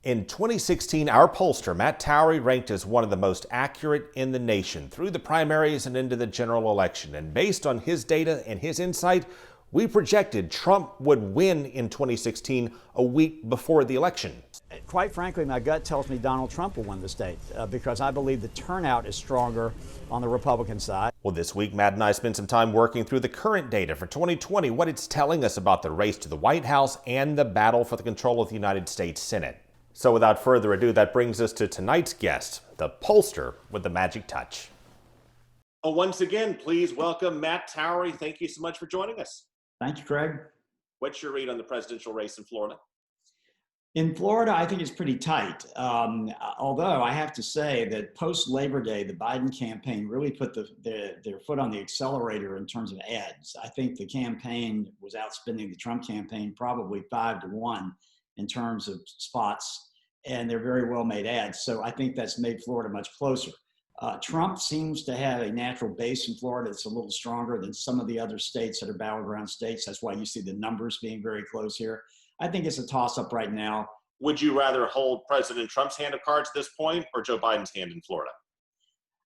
In 2016, our pollster, Matt Towery, ranked as one of the most accurate in the nation through the primaries and into the general election. And based on his data and his insight, we projected Trump would win in 2016 a week before the election. Quite frankly, my gut tells me Donald Trump will win the state because I believe the turnout is stronger on the Republican side. Well, this week, Matt and I spent some time working through the current data for 2020, what it's telling us about the race to the White House and the battle for the control of the United States Senate. So without further ado, that brings us to tonight's guest, the pollster with the magic touch. Once again, please welcome Matt Towery. Thank you so much for joining us. Thank you, Craig. What's your read on the presidential race in Florida? In Florida, I think it's pretty tight. Although I have to say that post-Labor Day, the Biden campaign really put their foot on the accelerator in terms of ads. I think the campaign was outspending the Trump campaign probably 5-1 in terms of spots, and they're very well-made ads. So I think that's made Florida much closer. Trump seems to have a natural base in Florida that's a little stronger than some of the other states that are battleground states. That's why you see the numbers being very close here. I think it's a toss-up right now. Would you rather hold President Trump's hand of cards at this point or Joe Biden's hand in Florida?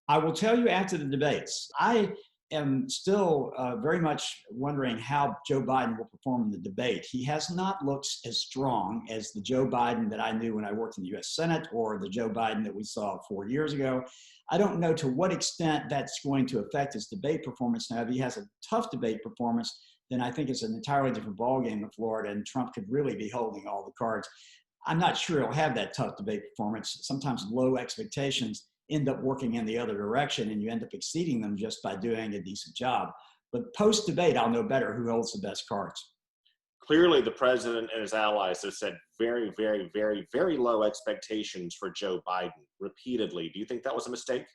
I will tell you after the debates. I am still very much wondering how Joe Biden will perform in the debate. He has not looked as strong as the Joe Biden that I knew when I worked in the U.S. Senate or the Joe Biden that we saw 4 years ago. I don't know to what extent that's going to affect his debate performance. Now, if he has a tough debate performance, then I think it's an entirely different ballgame in Florida, and Trump could really be holding all the cards. I'm not sure he'll have that tough debate performance. Sometimes low expectations end up working in the other direction, and you end up exceeding them just by doing a decent job. But post-debate, I'll know better who holds the best cards. Clearly, the president and his allies have set very, very, very, very low expectations for Joe Biden repeatedly. Do you think that was a mistake?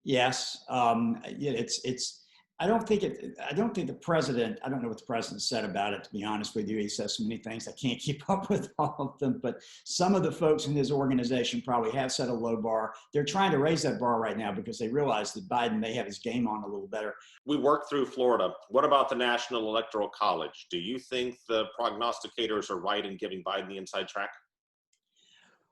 Yes. I don't think the president, I don't know what the president said about it, to be honest with you. He says so many things, I can't keep up with all of them, but some of the folks in his organization probably have set a low bar. They're trying to raise that bar right now because they realize that Biden may have his game on a little better. We worked through Florida. What about the National Electoral College? Do you think the prognosticators are right in giving Biden the inside track?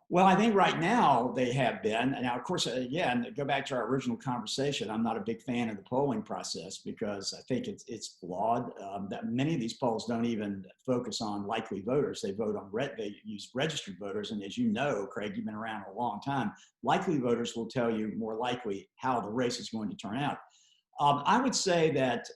Well, I think right now they have been. Now, of course, again, go back to our original conversation. I'm not a big fan of the polling process because I think it's flawed. That many of these polls don't even focus on likely voters. They vote on they use registered voters, and as you know, Craig, you've been around a long time. Likely voters will tell you more likely how the race is going to turn out. I would say that.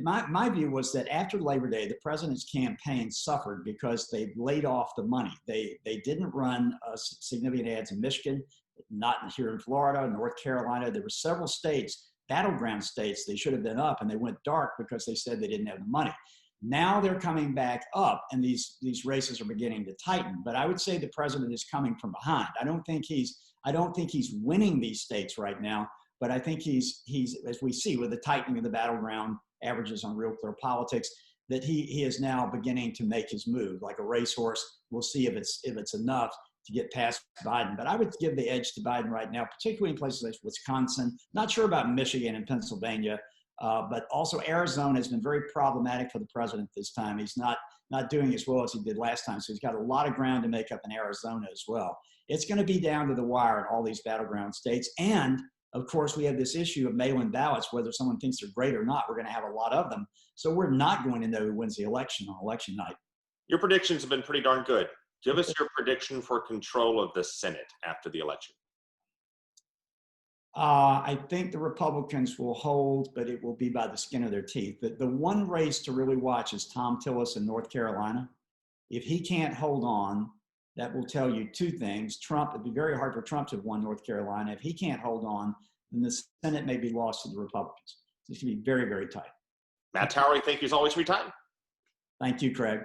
My view was that after Labor Day, the president's campaign suffered because they laid off the money. They didn't run significant ads in Michigan, not here in Florida, North Carolina. There were several states, battleground states, they should have been up, and they went dark because they said they didn't have the money. Now they're coming back up, and these races are beginning to tighten. But I would say the president is coming from behind. I don't think he's winning these states right now, but I think he's as we see with the tightening of the battleground averages on Real Clear Politics, that he is now beginning to make his move like a racehorse. We'll see if it's enough to get past Biden. But I would give the edge to Biden right now, particularly in places like Wisconsin. Not sure about Michigan and Pennsylvania, but also Arizona has been very problematic for the president this time. He's not doing as well as he did last time, so he's got a lot of ground to make up in Arizona as well. It's going to be down to the wire in all these battleground states. And of course, we have this issue of mail-in ballots, whether someone thinks they're great or not. We're going to have a lot of them. So we're not going to know who wins the election on election night. Your predictions have been pretty darn good. Give us your prediction for control of the Senate after the election. I think the Republicans will hold, but it will be by the skin of their teeth. The one race to really watch is Tom Tillis in North Carolina. If he can't hold on, that will tell you two things. It'd be very hard for Trump to have won North Carolina. If he can't hold on, then the Senate may be lost to the Republicans. So it's going to be very, very tight. Matt Towery, thank you as always for your time. Thank you, Craig.